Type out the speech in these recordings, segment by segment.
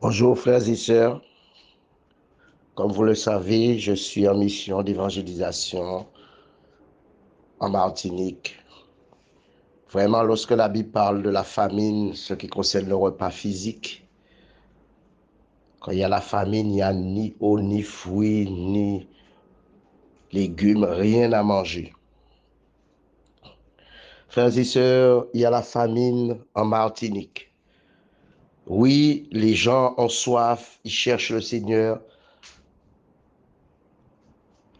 Bonjour frères et sœurs, comme vous le savez, je suis en mission d'évangélisation en Martinique. Vraiment, lorsque la Bible parle de la famine, ce qui concerne le repas physique, quand il y a la famine, il n'y a ni eau, ni fruits, ni légumes, rien à manger. Frères et sœurs, il y a la famine en Martinique. Oui, les gens ont soif, ils cherchent le Seigneur,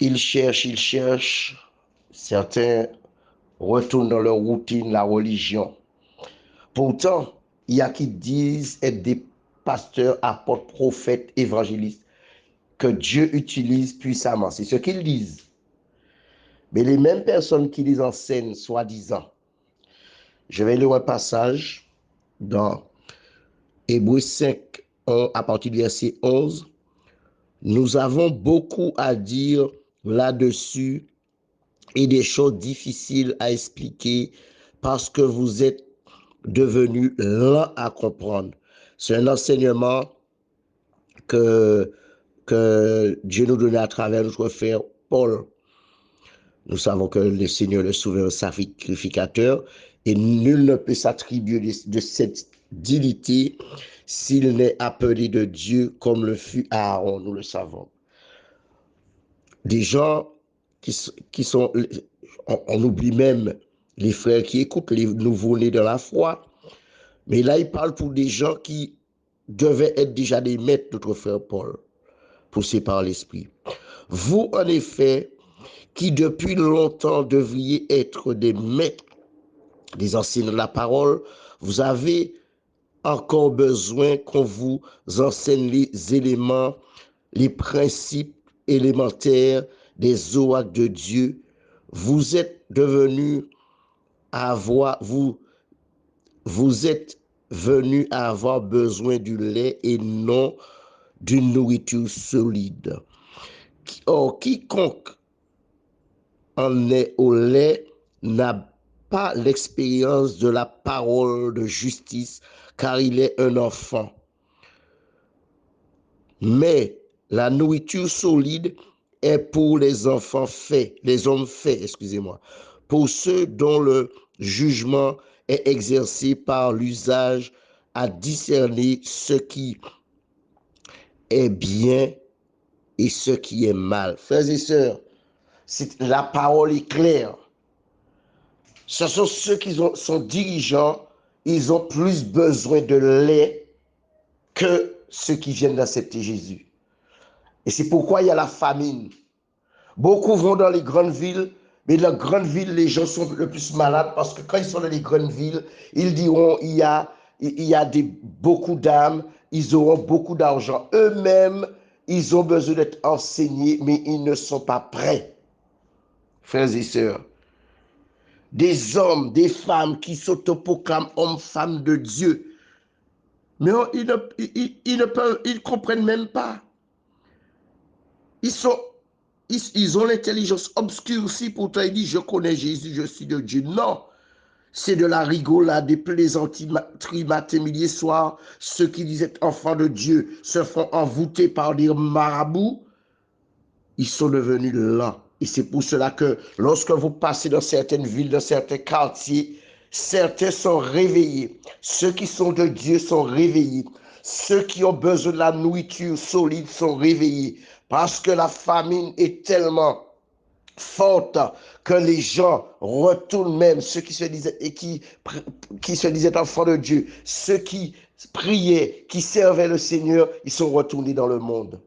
ils cherchent. Certains retournent dans leur routine, la religion. Pourtant, il y a qui disent être des pasteurs, apôtres, prophètes, évangélistes, que Dieu utilise puissamment. C'est ce qu'ils disent. Mais les mêmes personnes qui les enseignent, soi-disant, je vais lire un passage dans Hébreux 5, à partir du verset 11. Nous avons beaucoup à dire là-dessus et des choses difficiles à expliquer parce que vous êtes devenus lents à comprendre. C'est un enseignement que, que Dieu nous donnait à travers notre frère Paul. Nous savons que le Seigneur est le souverain sacrificateur et nul ne peut s'attribuer de cette dignité s'il n'est appelé de Dieu comme le fut Aaron, nous le savons. Des gens qui sont, on oublie même les frères qui écoutent, les nouveaux-nés de la foi, mais là il parle pour des gens qui devaient être déjà des maîtres, notre frère Paul, poussés par l'Esprit. Vous, en effet, qui depuis longtemps devriez être des maîtres, des enseignants de la parole, vous avez encore besoin qu'on vous enseigne les éléments, les principes élémentaires des oracles de Dieu. Vous êtes devenus à avoir, vous êtes venus à avoir besoin du lait et non d'une nourriture solide. Or, quiconque en est au lait n'a pas l'expérience de la parole de justice, car il est un enfant. Mais la nourriture solide est pour les enfants faits, les hommes faits, excusez-moi, pour ceux dont le jugement est exercé par l'usage à discerner ce qui est bien et ce qui est mal. Frères et sœurs, la parole est claire. Ce sont ceux qui sont dirigeants, ils ont plus besoin de lait que ceux qui viennent d'accepter Jésus. Et c'est pourquoi il y a la famine. Beaucoup vont dans les grandes villes, mais dans les grandes villes, les gens sont le plus malades parce que quand ils sont dans les grandes villes, ils diront beaucoup d'âmes, ils auront beaucoup d'argent. Eux-mêmes, ils ont besoin d'être enseignés, mais ils ne sont pas prêts. Frères et sœurs, des hommes, des femmes qui s'autoproclament hommes, femmes de Dieu, mais ils ne comprennent même pas. Ils ont l'intelligence obscurcie, pourtant ils disent, je connais Jésus, je suis de Dieu. Non, c'est de la rigolade, des plaisanteries matin, midi, soir. Ceux qui disent être enfants de Dieu se font envoûter par des marabouts. Ils sont devenus lents. Et c'est pour cela que lorsque vous passez dans certaines villes, dans certains quartiers, certains sont réveillés. Ceux qui sont de Dieu sont réveillés. Ceux qui ont besoin de la nourriture solide sont réveillés. Parce que la famine est tellement forte que les gens retournent même, ceux qui se disaient et qui se disaient enfants de Dieu, ceux qui priaient, qui servaient le Seigneur, ils sont retournés dans le monde.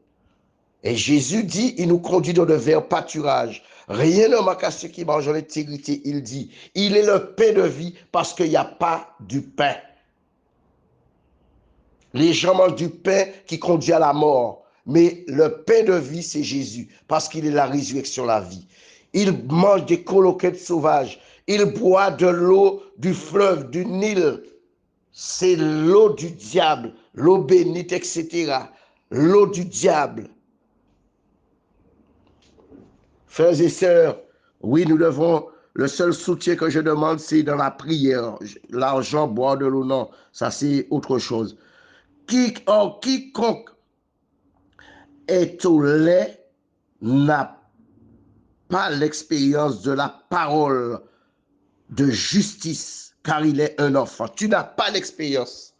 Et Jésus dit, il nous conduit dans de verts pâturages. Rien ne manque à ceux qui mangent en intégrité. Il dit, il est le pain de vie parce qu'il n'y a pas du pain. Les gens mangent du pain qui conduit à la mort. Mais le pain de vie, c'est Jésus parce qu'il est la résurrection, la vie. Il mange des coloquettes sauvages. Il boit de l'eau du fleuve, du Nil. C'est l'eau du diable, l'eau bénite, etc. L'eau du diable. Frères et sœurs, oui, nous devons, le seul soutien que je demande, c'est dans la prière. L'argent, boire de l'eau, non, ça c'est autre chose. Quiconque est au lait n'a pas l'expérience de la parole de justice, car il est un enfant. Tu n'as pas l'expérience.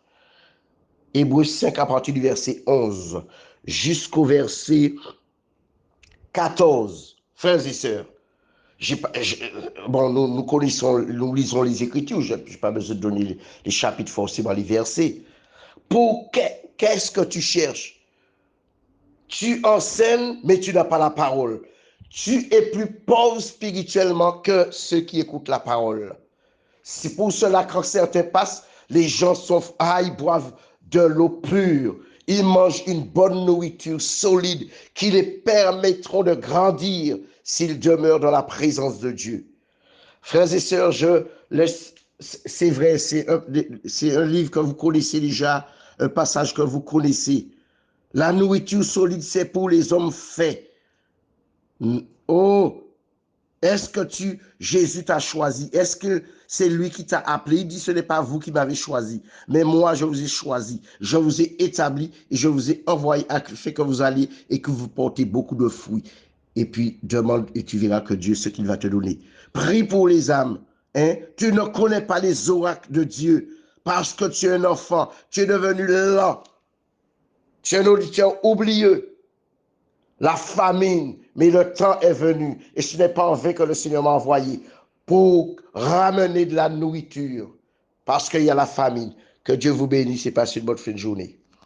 Hébreux 5 à partir du verset 11 jusqu'au verset 14. Frères et sœurs, bon, nous connaissons, nous lisons les Écritures, je n'ai pas besoin de donner les chapitres forcément, les versets. Qu'est-ce que tu cherches? Tu enseignes, mais tu n'as pas la parole. Tu es plus pauvre spirituellement que ceux qui écoutent la parole. C'est pour cela que quand certains passent, les gens sont ils boivent de l'eau pure. Ils mangent une bonne nourriture solide qui les permettront de grandir s'ils demeurent dans la présence de Dieu. Frères et sœurs, c'est vrai, c'est un livre que vous connaissez déjà, un passage que vous connaissez. La nourriture solide, c'est pour les hommes faits. Oh, est-ce que Jésus t'a choisi? Est-ce que c'est lui qui t'a appelé? Il dit, ce n'est pas vous qui m'avez choisi, mais moi, je vous ai choisi. Je vous ai établi et je vous ai envoyé à fait que vous allez et que vous portez beaucoup de fruits. Et puis, demande et tu verras que Dieu, ce qu'il va te donner. Prie pour les âmes. Hein? Tu ne connais pas les oracles de Dieu parce que tu es un enfant. Tu es devenu lent. Tu es un auditeur oublieux. La famine, mais le temps est venu et ce n'est pas en vain que le Seigneur m'a envoyé pour ramener de la nourriture parce qu'il y a la famine. Que Dieu vous bénisse et passe une bonne fin de journée.